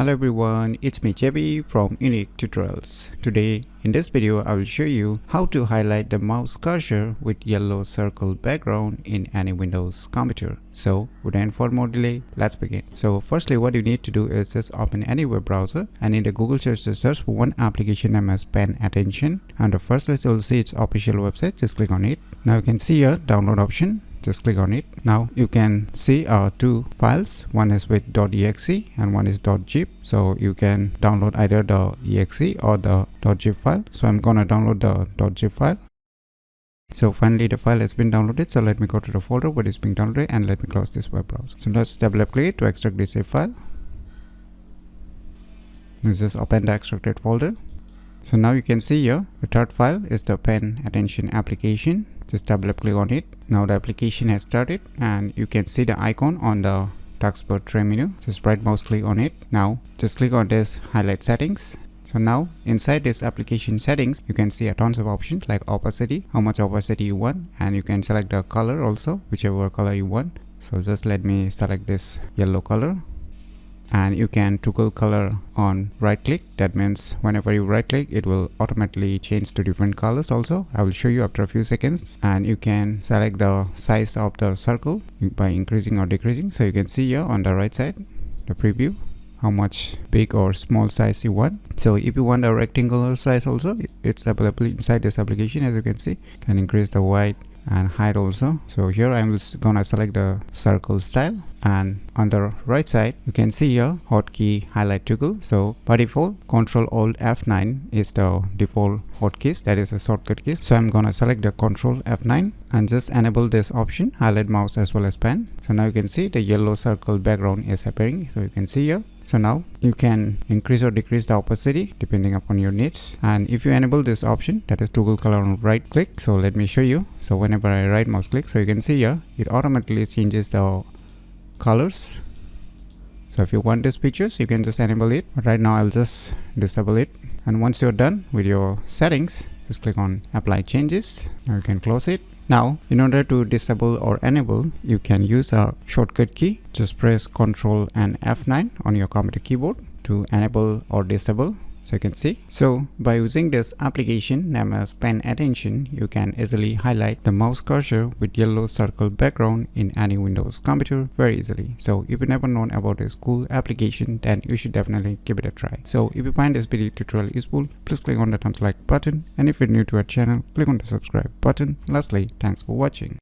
Hello everyone, it's me JB from UniqueTutorials. Today in this video I will show you how to highlight the mouse cursor with yellow circle background in any Windows computer. So without further more delay, let's begin. So firstly what you need to do is just open any web browser and in the Google search just search for one application named as Pen Attention. And the first list you will see its official website. Just click on it. Now you can see here download option. Just click on it. Now you can see two files. One is with .exe and one is .zip. So you can download either the exe or the .zip file. So I'm gonna download the .zip file. So finally the file has been downloaded. So let me go to the folder where it's being downloaded and let me close this web browser. So let's double click to extract this zip file. Let's just open the extracted folder. So now you can see here the third file is the Pen Attention application. Just double click on it. Now the application has started and you can see the icon on the taskbar tray menu. Just right mouse click on it. Now just click on this highlight settings. So now inside this application settings you can see a tons of options like opacity, how much opacity you want, and you can select the color also, whichever color you want. So just let me select this yellow color. And you can toggle color on right click. That means whenever you right click it will automatically change to different colors also. I will show you after a few seconds. And you can select the size of the circle by increasing or decreasing. So you can see here on the right side the preview how much big or small size you want. So if you want a rectangular size also, it's available inside this application. As you can see, you can increase the width and height also. So here I'm just gonna select the circle style, and on the right side you can see here hotkey highlight toggle. So by default Ctrl Alt F9 is the default hotkeys, that is a shortcut key. So I'm gonna select the Ctrl F9 and just enable this option, highlight mouse as well as pen. So now you can see the yellow circle background is appearing. So you can see here. So now you can increase or decrease the opacity depending upon your needs. And if you enable this option, that is toggle color on right click. So let me show you. So whenever I right mouse click, so you can see here it automatically changes the colors. So if you want these pictures you can just enable it, but right now I'll just disable it. And once you're done with your settings, just click on apply changes. Now you can close it. Now in order to disable or enable, you can use a shortcut key. Just press Ctrl and F9 on your computer keyboard to enable or disable. So you can see. So by using this application named as Pen Attention, you can easily highlight the mouse cursor with yellow circle background in any Windows computer very easily. So if you never known about this cool application, then you should definitely give it a try. So if you find this video tutorial useful, please click on the thumbs like button, and if you're new to our channel, click on the subscribe button. Lastly, thanks for watching.